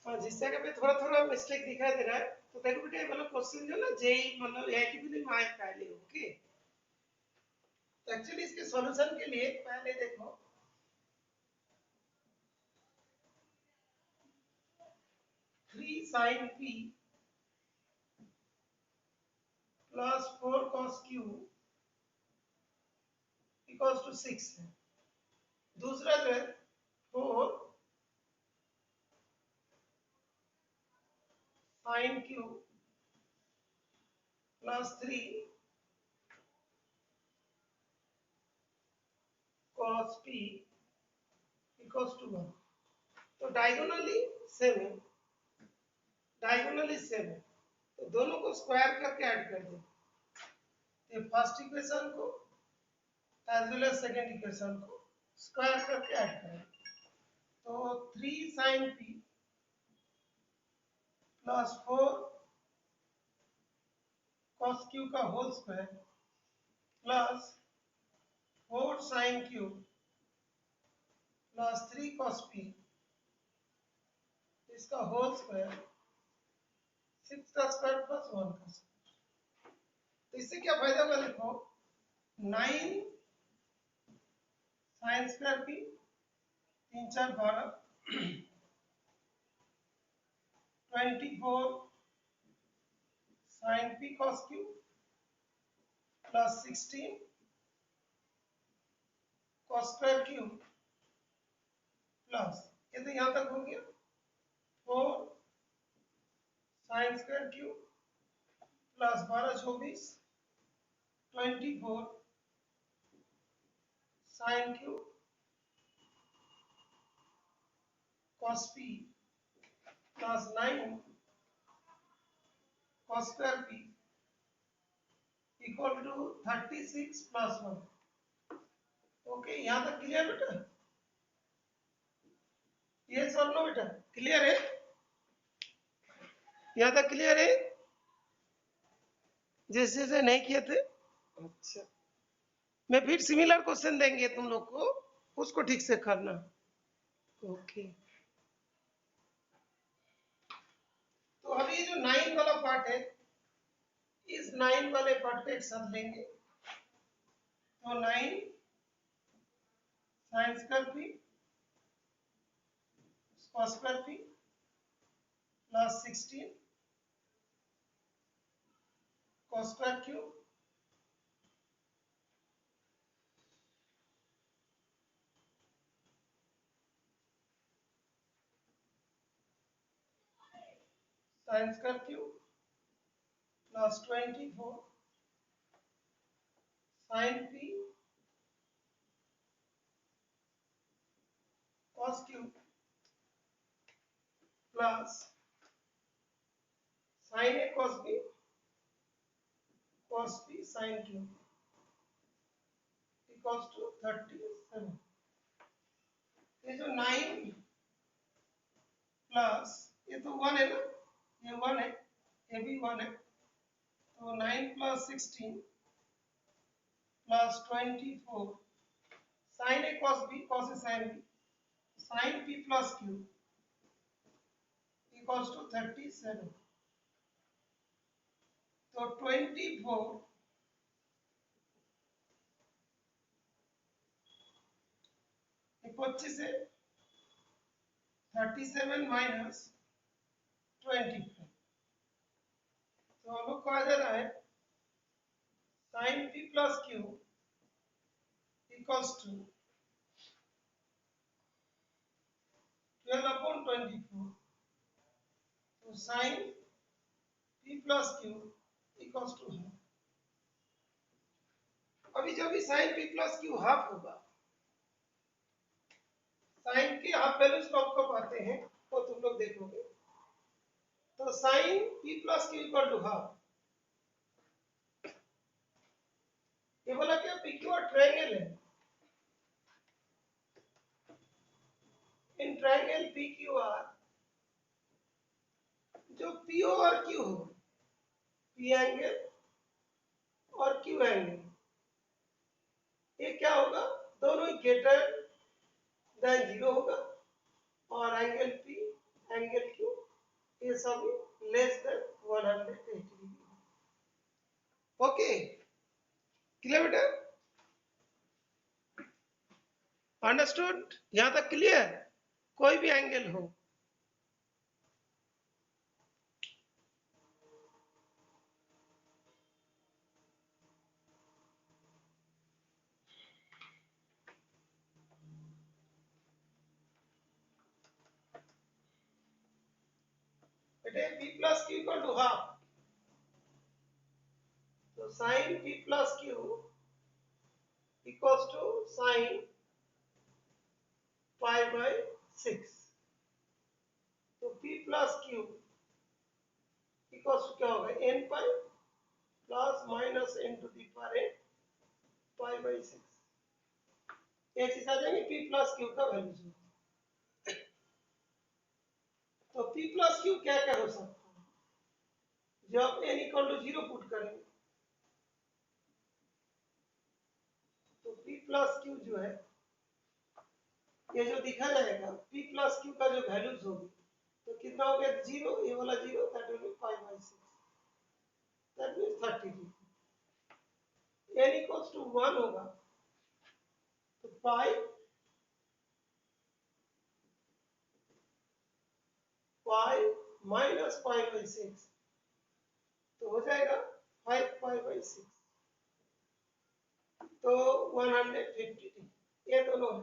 हाँ, जिस जगह पे थोड़ा थोड़ा मिस्टेक दिखाई दे रहा है तो देखो बेटा ये वाला क्वेश्चन जो ना जेई मतलब एआईटी भी नहीं माय पहले ओके। तो एक्चुअली इसके सॉल्यूशन के लिए पहले देखो 3 sin p plus 4 cos q equals to 6 है। दूसरा जो है 4 sin q plus 3 cos p equals to 1। तो डायगोनली सेम है, डायगोनली सेम है, तो दोनों को स्क्वायर करके ऐड कर दो। तो फर्स्ट इक्वेशन को as well as second equation को स्क्वायर करके ऐड करें। तो 3 sin p plus 4 cos q का whole square plus 4 sin q plus 3 cos p इसका होल स्क्वायर 6 का स्क्वायर प्लस 1 का स्क्वायर। तो इससे क्या फायदा होगा देखो 9 sin square p 3 4 12 24 sin p cos q plus 16 cos square q plus ये तो यहाँ तक हो गया 4 sin square q plus 12 24 24 sin q cos p plus 9 cos square p equal to 36 plus 1। Okay यहाँ तक क्लियर बेटा? यस और नो बेटा? क्लियर है? यहाँ तक क्लियर है? जैसे नहीं किए थे अच्छा, मैं फिर सिमिलर क्वेश्चन देंगे तुम लोग को, उसको ठीक से करना। ओके तो अभी जो 9 वाला पार्ट है इस 9 वाले पार्ट को एक साथ लेंगे। तो 9 sin square p cos square p plus 16 cos square q sin square q plus 24 sin p cos q plus sin a cos b cos p sin q equals to 37। ये जो 9 प्लस ये तो 1 है ना, ये 1 है, ये भी 1 है, तो 9 plus 16 plus 24 sin a cos b cos a sin b sin p plus q equals to 37। तो 24 25 से 37 माइनस 25, तो हम लोग को आ जा रहा है sin p plus q equals to 12 upon 24। तो sin p plus q equals to half. अभी जब भी sin p plus q half होगा, साइन की हाफ वैल्यूज कब कब आते हैं वो तुम लोग देखोगे। तो sin p plus q equal to half, ये बोला क्या पी क्यू आर ट्रायंगल है। In triangle P Q R जो पी ओ और क्यू हो, पी एंगल और क्यू एंगल, ये क्या होगा, दोनों ही ग्रेटर देन 0 होगा और एंगल पी एंगल क्यू ये सभी less than 180 degree. Okay, clear बेटा? अंडरस्टूड? यहां तक क्लियर? कोई भी एंगल हो। बेटे p plus q equal to half, तो sine p plus q equals to sine pi by 6। तो p plus q equals to क्या होगा, n pi plus minus n to the power n pi by 6। ये चीज आ जाएंगे p plus q का value. तो p प्लस q क्या क्या हो सकता है जब n इक्वल टू 0 पुट करेंगे, तो p प्लस q जो है ये जो दिखा जाएगा p प्लस q का जो वैल्यूज होगी, तो कितना हो गया 0, ये वाला 0, that will be 5 by 6, that means 30 degree. n equals to 1 होगा, तो पाई माइनस पाई बाई 6, तो हो जाएगा 5 पाई बाई 6, तो 150 डिग्री। ये दोनों है।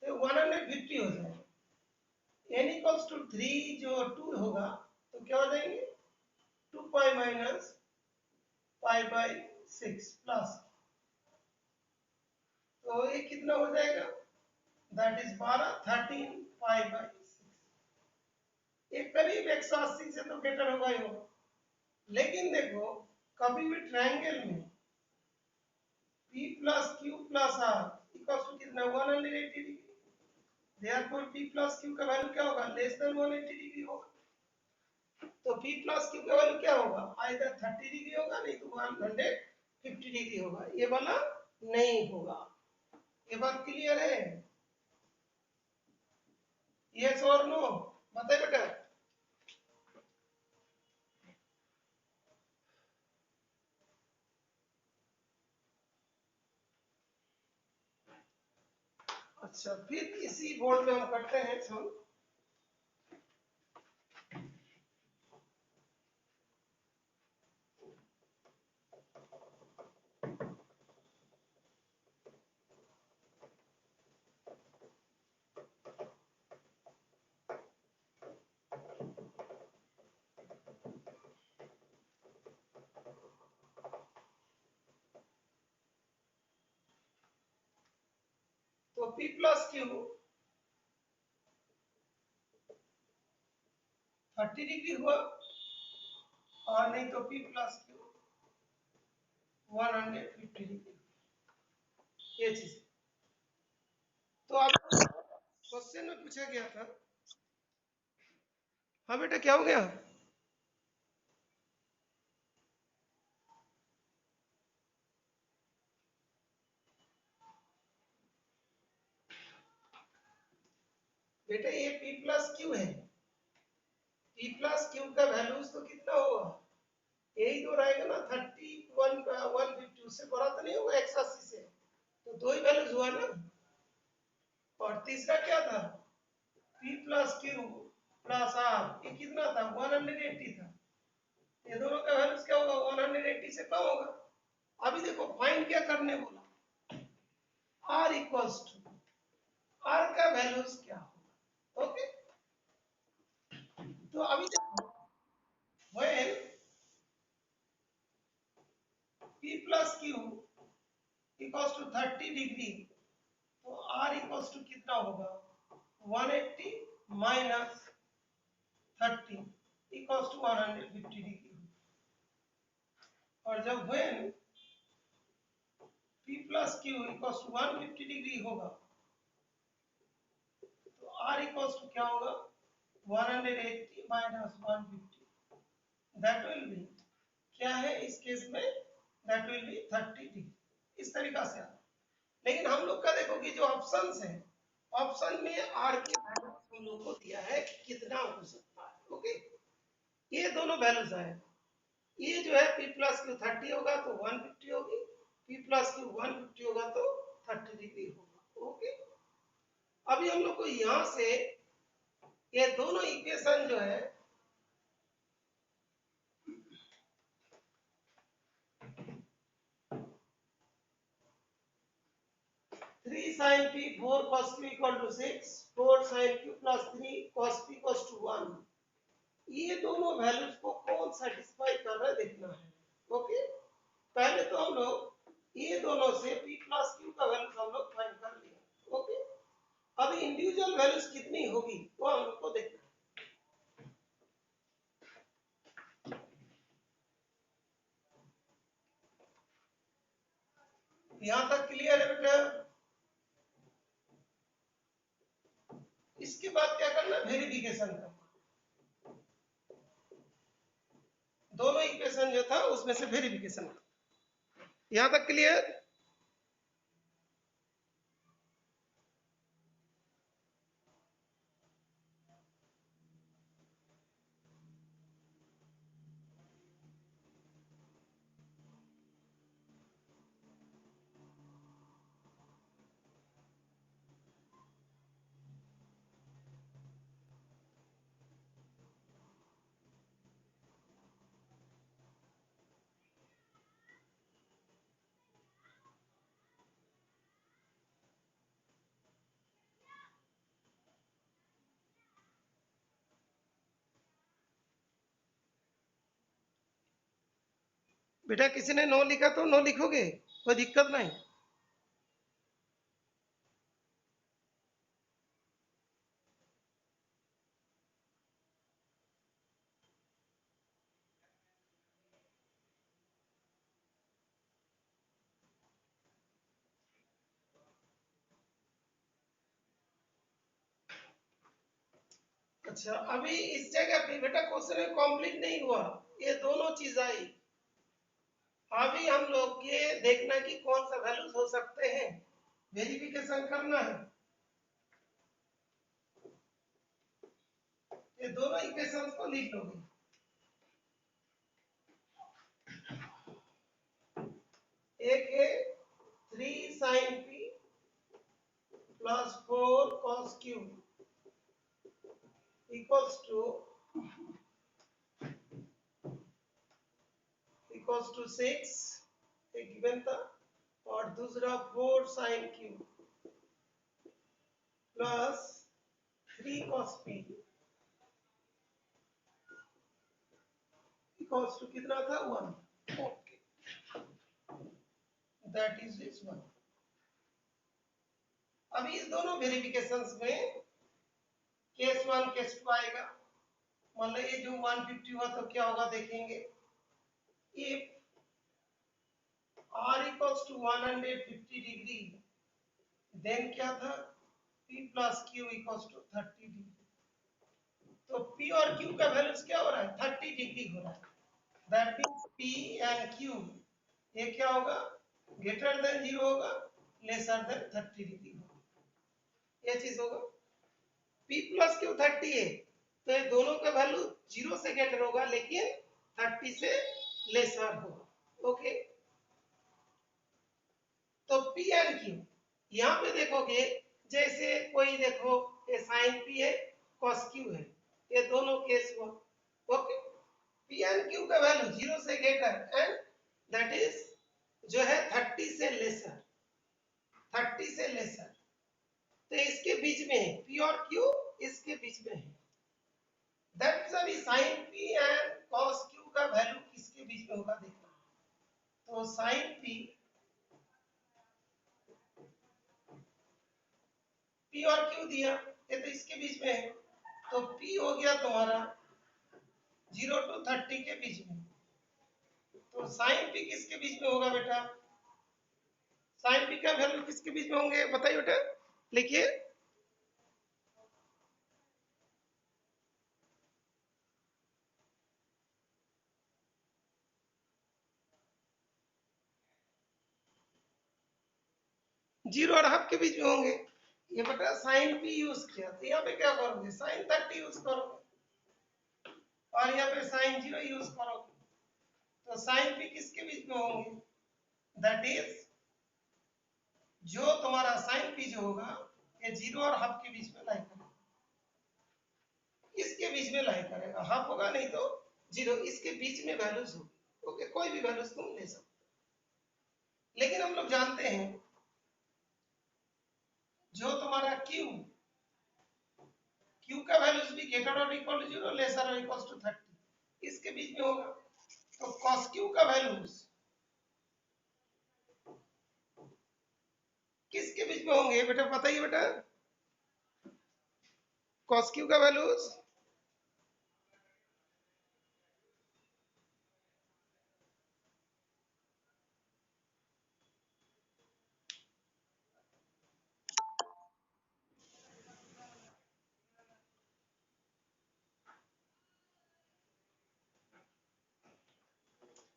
तो 150 हो जाएगा। n इक्वल्स टू 3 जो 2 होगा, तो क्या हो जाएंगे 2 pi minus pi by 6 plus, तो ये कितना हो जाएगा, दैट इज 13 पाई बाई 6। ये करीब 180 से तो बेटर होगा ही होगा। लेकिन देखो कभी भी ट्रायंगल में p plus q plus r equals to कितना 180 degree, therefore p plus q का वैल्यू क्या होगा, लेस देन 180 डिग्री होगा। तो p प्लस q का वैल्यू क्या होगा, आइदर 30 डिग्री होगा, नहीं तो 150 डिग्री होगा, ये वाला नहीं होगा। ये बात क्लियर है? यस और नो बताइए बेटा। अच्छा, फिर इसी बोर्ड में हम करते हैं सम। तो p प्लस q 30 डिग्री हुआ, और नहीं तो p प्लस q 150 डिग्री, ये चीज। तो अब क्वेश्चन में पूछा गया था, हाँ बेटा क्या हो गया, बेटा ये p प्लस q है, p प्लस q का वैल्यूज तो कितना होगा, यही तो रहेगा ना 31 150, उससे बड़ा तो नहीं होगा 180 से, तो दो ही वैल्यूज हुआ ना। और तीसरा क्या था, p plus q plus r, ये कितना था 180 था, ये दोनों का वैल्यूज क्या होगा 180 से कम होगा। अभी देखो फाइंड क्या करने बोला, r इक्वल्स टू, r का वैल्यूज क्या होगा। ओके, तो अभी देखो when p plus q equals to 30 degree, तो r इक्वल्स टू कितना होगा 180 माइनस 30 इक्वल्स टू 150 डिग्री। और जब when p plus q equals to 150 degree होगा, तो r इक्वल्स टू क्या होगा 180 माइनस 150, दैट विल बी क्या है इस केस में दैट विल बी 30 डिग्री। इस तरीका से आता। लेकिन हम लोग का देखो कि जो ऑप्शंस है, ऑप्शन में आर के वैल्यू हम लोग को दिया है कि कितना हो सकता है। ओके, ये दोनों वैल्यूज आए। ये जो है P प्लस क्यू 30 होगा तो 150 होगी, P प्लस क्यू 150 होगा तो 30 डिग्री होगा। ओके, अभी हम लोग को यहां से ये दोनों इक्वेशन जो है 3 sin p 4 cos q equal to 6, 4 sin q plus 3 cos p equals to 1, ये दोनों वैल्यूज को कौन सेटिस्फाई कर रहा है देखना है। ओके, पहले तो हम लोग ये दोनों से p प्लस q का वैल्यू हम लोग फाइंड कर लिया। ओके, अभी इंडिविजुअल वैल्यूज कितनी होगी वो हम लोग को देखना है। यहां तक क्लियर है बेटा? इसके बाद क्या करना है, वेरिफिकेशन करना। दोनों इक्वेशन जो था उसमें से वेरिफिकेशन करना। यहां तक क्लियर? बेटा किसी ने नो लिखा तो नो लिखोगे, कोई दिक्कत नहीं। अच्छा, अभी इस जगह पे बेटा क्वेश्चन कंप्लीट नहीं हुआ, ये दोनों चीज आई। अभी हम लोग ये देखना कि कौन सा वैल्यूज हो सकते हैं, वेरिफिकेशन करना है। ये दोनों इक्वेशंस को लिख लोगे। एक है 3 sin p plus 4 cos q equals to 6, एक गिवन था, और दूसरा 4 sin q plus 3 cos p equals to कितना था 1। Okay, that is this one. अभी इस दोनों वेरिफिकेशंस में केस 1 केस 2 आएगा। मान लो ये जो 150 हुआ तो क्या होगा देखेंगे। If r equals to 150 degree, then क्या था, p plus q equals to 30 degree. तो p और q का वैल्यूज क्या हो रहा है, 30 डिग्री हो रहा है। That means p and q ये क्या होगा, ग्रेटर देन 0 होगा, लेसर देन 30 डिग्री होगा, ये चीज होगा। p प्लस q 30 है तो ये दोनों का वैल्यू 0 से ग्रेटर होगा लेकिन 30 से लेसर होगा। ओके, तो P एंड Q यहाँ पे देखोगे, जैसे कोई देखो ये साइन P है, cos Q है, ये दोनों केस हुआ। ओके, P एंड Q का वैल्यू 0 से ग्रेटर एंड दैट इज जो है 30 से लेसर, 30 से लेसर, तो इसके बीच में है P और Q, इसके बीच में है। दैट इज अभी sine P and cos Q का वैल्यू किसके बीच में होगा देखना। तो साइन P और Q दिया, ये तो इसके बीच में है, तो P हो गया तुम्हारा 0 to 30 के बीच में। तो साइन P किसके बीच में होगा बेटा, साइन P का वैल्यू किसके बीच में होंगे बताइए बेटा, लिखिए। जीरो और हाफ के बीच में होंगे। ये बेटा साइन पी यूज किया, तो यहाँ पे क्या करोगे, साइन 30 यूज करोगे, और यहाँ पे साइन 0 यूज करोगे, तो साइन पी किसके बीच में होंगे, दैट इज जो तुम्हारा साइन पी जो होगा ये जीरो और हाफ के बीच में लाई करेगा, इसके बीच में लाई करेगा, हाफ होगा नहीं तो जीरो, इसके बीच में वैल्यूज होगी। ओके, कोई भी वैल्यूज तुम ले सकते हो, लेकिन हम लोग जानते हैं जो तुम्हारा क्यू, क्यू का वैल्यूज भी ग्रेटर और इक्वल टू जीरो, लेसर और इक्वल टू 30, इसके बीच में होगा। तो cos क्यू का वैल्यूज किसके बीच में होंगे बेटा, बताइए बेटा, cos क्यू का वैल्यूज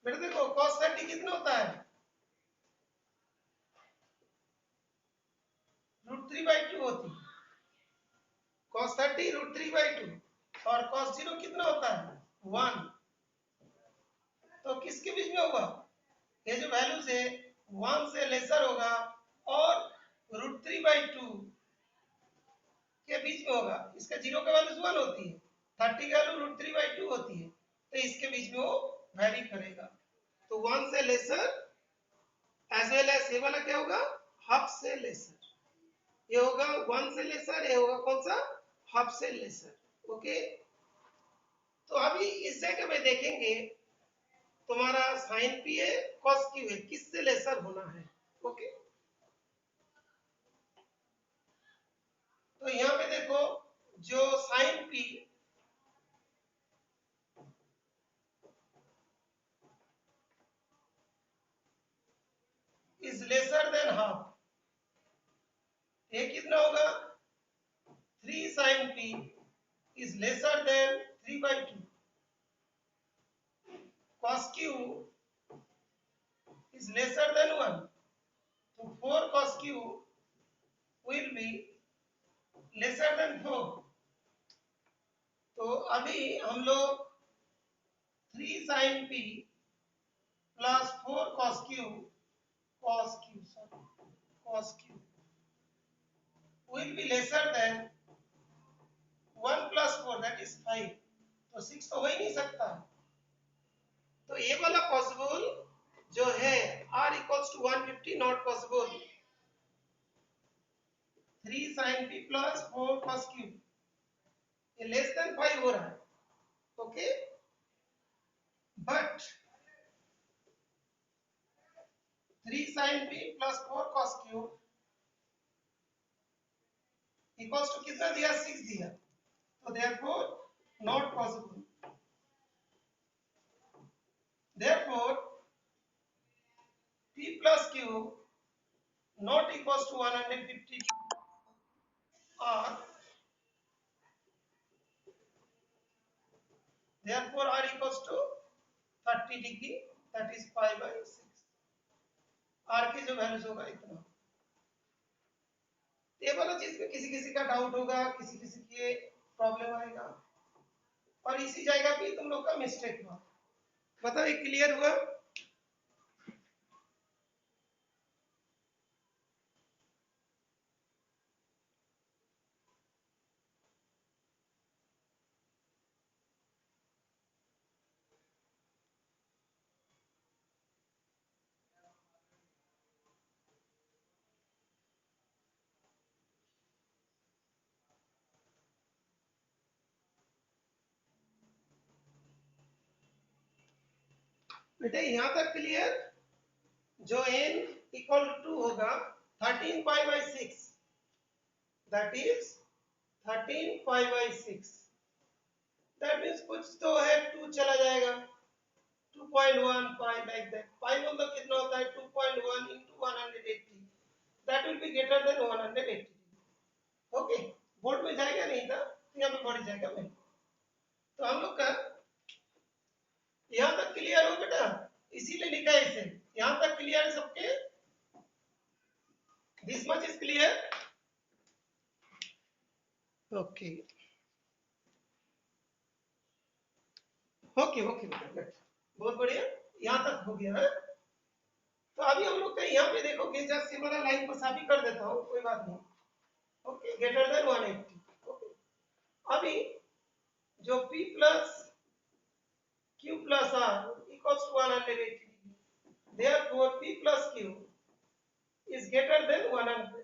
बेटा देखो cos 30 कितना होता है, √3/2 होती है, cos 30 √3/2, और cos 0 कितना होता है 1, तो किसके बीच में होगा, ये जो वैल्यूज है 1 से लेसर होगा और √3/2 के बीच में होगा, इसका 0 का वैल्यूज 1 होती है, 30 का वैल्यू √3/2 होती है, तो इसके बीच में वो वैरी करेगा, तो 1 से लेसर एज वेल एज ये वाला क्या होगा, हाफ से लेसर, ये होगा 1 से लेसर, ये होगा कौन सा, हाफ से लेसर। ओके, तो अभी इस जगह में देखेंगे तुम्हारा साइन पी है, कॉस क्यू है, किससे लेसर होना है। ओके, तो यहाँ पे देखो जो sine P is lesser than half, ये कितना होगा 3 sin p is lesser than 3/2, cos q is lesser than 1, so 4 cos q will be lesser than 4, तो अभी हम लोग 3 sin p plus 4 cos q will be lesser than 1 plus 4 that is 5, तो 6 तो हो ही नहीं सकता, तो ये वाला पॉसिबल जो है r equals to 150 not possible, 3 sin p plus 4 cos q ये लेस देन 5 हो रहा है। Okay, but 3 sin p plus 4 cos q equals to कितना दिया 6 दिया, तो therefore not possible, therefore p plus q not equals to 150 or therefore r equals to 30 degree, that is pi by 6, r की जो values होगा इतना, ये वाला चीज में किसी किसी का डाउट होगा, किसी किसी के प्रॉब्लम आएगा, और इसी जगह पे तुम लोग का मिस्टेक हुआ, बताओ ये क्लियर हुआ। बेटे यहाँ तक क्लियर, जो n इक्वल टू होगा 13 pi by 6, that is 13 pi by 6, that means कुछ तो है 2 चला जाएगा, 2.1 पाई लाइक दैट, पाई मतलब कितना होता है 2.1 into 180, that will be greater than 180। Okay, board में जाएगा नहीं था, यहाँ पे बढ़ जाएगा मैं, तो हम लोग का यहाँ तक क्लियर हो बेटा, इसीलिए लिखा है इसे, यहाँ तक क्लियर है सबके, this much is clear? Okay okay okay बेटा, बहुत बढ़िया, यहाँ तक हो गया है। तो अभी हम लोग यहाँ पे देखोगे, जस्ट ये वाला लाइन को साफ ही कर देता हूँ, कोई बात नहीं। Okay, greater than 180। ओके, अभी जो P plus Q plus R equals to 180, therefore P plus Q is greater than 100,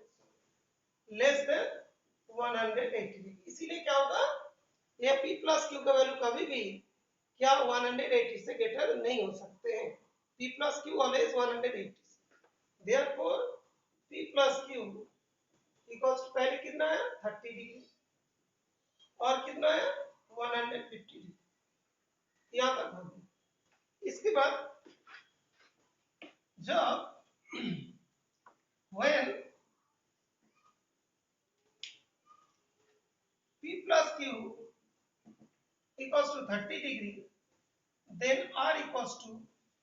less than 180। इसीलिए क्या होगा, ये P प्लस Q का वैल्यू कभी भी क्या 180 से ग्रेटर नहीं हो सकते हैं। P plus Q always 180, therefore P plus Q equals to पहले कितना है 30 डिग्री और कितना है 150 डिग्री, यहाँ तक हो गया। इसके बाद जब when P plus Q equals to 30 degree, then R equals to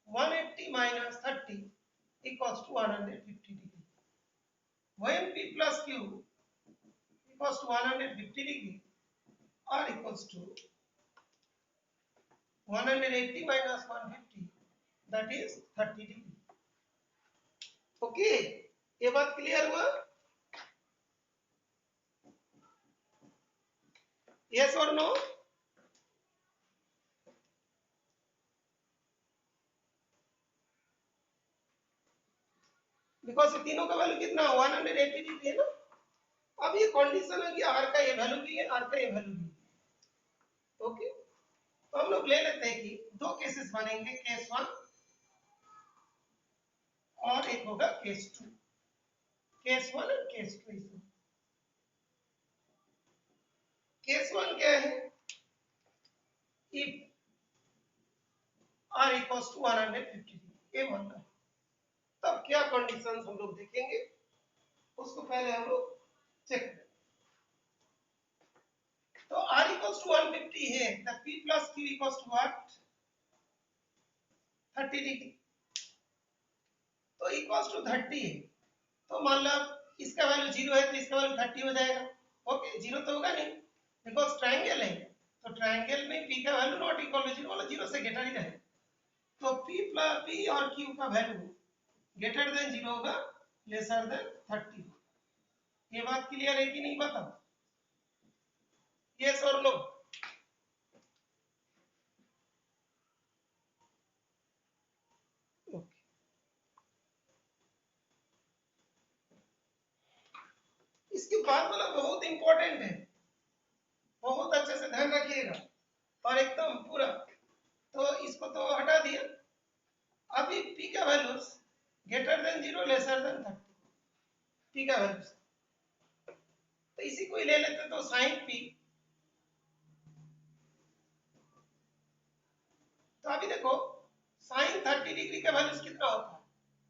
180 minus 30 equals to 150 degree. When P plus Q equals to 150 degree, R equals to 180 minus 150, that is 30 degree. Okay, ये बात clear हुआ? Yes or no? Because तीनों का value कितना 180 degree है ना। अब ये कंडीशन है कि आर का ये वैल्यू भी है, आर का ये वैल्यू भी है। ओके, तो हम लोग ले लेते हैं कि दो केसेस बनेंगे, केस 1 और एक होगा केस 2। केस 1 और केस 2। केस 1 क्या है, इफ आर इक्वल्स टू 150 ये बनना है, तब क्या कंडीशंस हम लोग देखेंगे, उसको पहले हम लोग चेक करें। तो R equals to 150 है, the P plus Q equals to what 30 degree, तो equals to 30 है, तो मान लो इसका वैल्यू 0 है तो इसका वैल्यू 30 हो जाएगा। ओके, 0 तो होगा नहीं बिकॉज ट्रायंगल है, तो ट्रायंगल में P का वैल्यू नॉट इक्वल टू 0 मतलब 0 से ग्रेटर ही रहे, तो P और Q का वैल्यू ग्रेटर देन 0 होगा, लेसर देन 30। ये बात क्लियर है कि नहीं, बताओ यस और नो? इसके बाद वाला बहुत इंपॉर्टेंट है, बहुत अच्छे से ध्यान रखिएगा और एकदम पूरा। तो इसको तो हटा दिया, अभी P का value greater than 0 lesser than 30, P का वैल्यू, तो इसी को ही ले लेते तो साइन P। तो अभी देखो साइन 30 डिग्री का वैल्यू कितना होता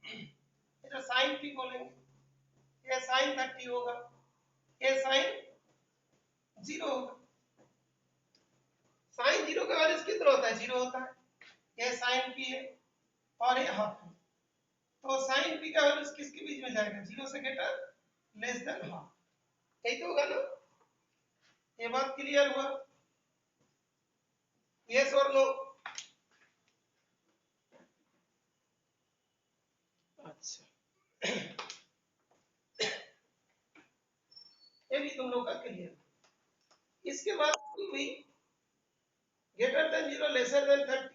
है, ये साइन P बोलेंगे, ये साइन 30 होगा, ये साइन 0 होगा। साइन 0 का वैल्यू कितना होता है 0 होता है, ये साइन P है और ये हाफ है, तो साइन P का वैल्यू किसके बीच में जाएगा 0 से ग्रेटर लेस देन हाफ, यही तो होगा ना। ये बात क्लियर हुआ, यस और नो? अच्छा ये भी तुम लोग का क्लियर। इसके बाद भी ग्रेटर देन 0 लेसर देन 30,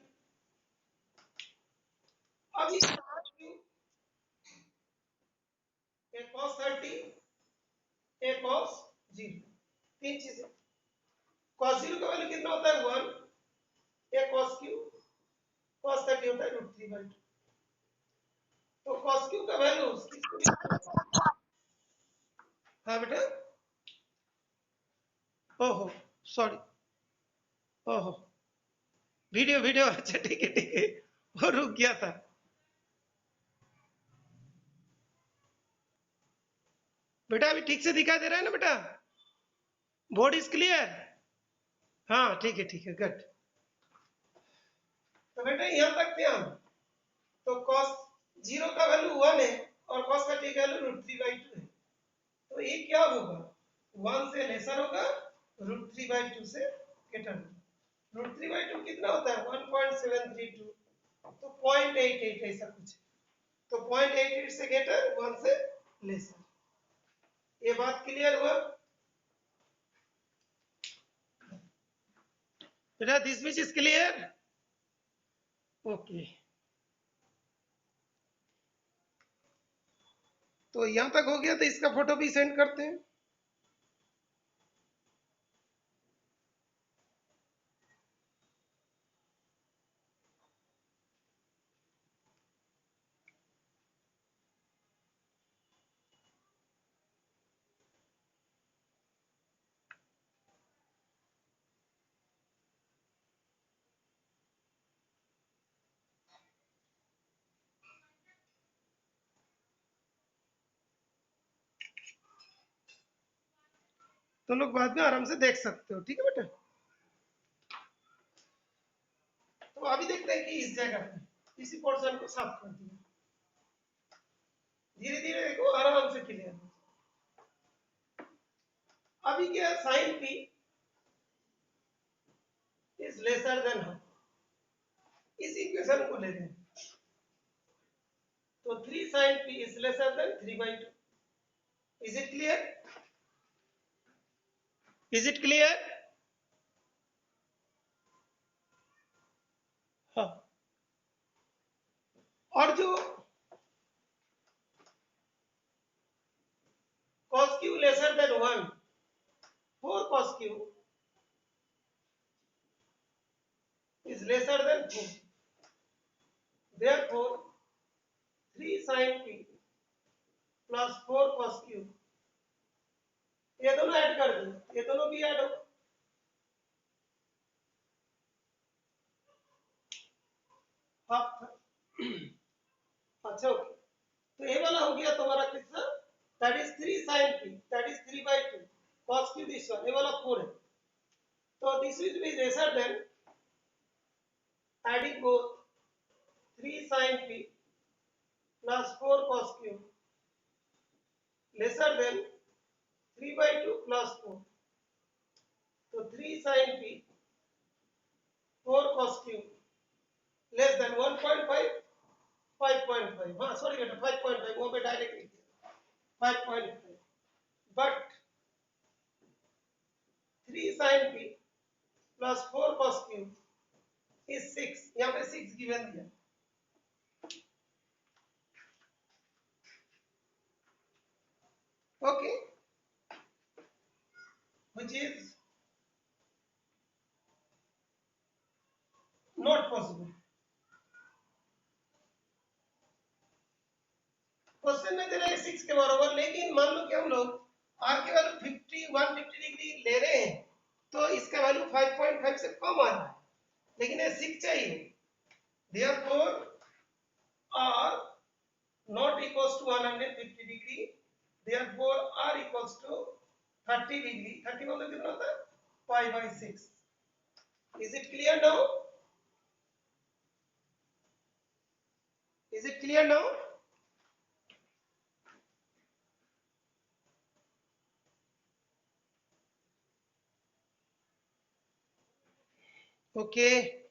अब इस एक cos 30 एक cos 0, तीन चीजें। cos 0 का वैल्यू कितना होता है 1, एक cos q, cos 30 होता है √3/2, तो cos q का वैल्यू, हाँ बेटा, ओहो सॉरी, ओहो वीडियो वीडियो, अच्छा ठीक है वो रुक गया था। बेटा अभी ठीक से दिखाई दे रहा है ना बेटा, बोर्ड इज क्लियर? हाँ ठीक है गुड। तो बेटा यहाँ तक थे हम, तो cos 0 का वैल्यू 1 है और cos 30 का वैल्यू √3/2 है, तो ये क्या होगा, 1 से लेसर होगा, √3/2 से ग्रेटर होगा। √3/2 कितना होता है, 1.732, तो 0.88 ऐसा कुछ। तो 0.88 से ग्रेटर, 1 से लेसर। ये बात क्लियर हुआ बेटा? This much is clear? Okay, तो यहां तक हो गया, तो इसका फोटो भी सेंड करते हैं। तो लोग बाद में आराम से देख सकते हो, ठीक है बेटा? तो अभी देखते हैं कि इस जगह पे इसी पोर्शन को साफ कर दिया, धीरे धीरे देखो आराम से क्लियर। अभी क्या, sine P is lesser than half, इस इक्वेशन को ले लें, तो 3 sin p is lesser than 3/2. Is it clear? Is it clear? हाँ, और जो cos q lesser than 1, 4 cos q is lesser than 4. Therefore, 3 sin p plus 4 cos q, ये दोनों ऐड कर दो, ये दोनों भी ऐड हो। अच्छा ओके, तो ये वाला हो गया तुम्हारा कितना, that is 3 sin p, that is 3/2 cos q, this one, ये वाला 4 है। तो this will be lesser than, adding both 3 sin p plus 4 cos q lesser than 3/2 plus 4. So 3 sin p 4 cos q less than 1.5, 5.5, हाँ sorry बेटा 5.5, वो पे direct लिख दिया 5.5, but 3 sin p plus 4 cos q is 6, यहाँ पे 6 given दिया। Okay, which is not possible. Question में दे रहे हैं 6 के बराबर, लेकिन मान लो कि हम लोग r के वैल्यू 150 डिग्री ले रहे हैं, तो इसका वैल्यू 5.5 से कम आ रहा है, लेकिन ये 6 चाहिए। Therefore, r not equals to 150 degree. Therefore, r equals to 30 degree. 30 मतलब कितना होता है, pi/6. Is it clear now? Is it clear now? Okay.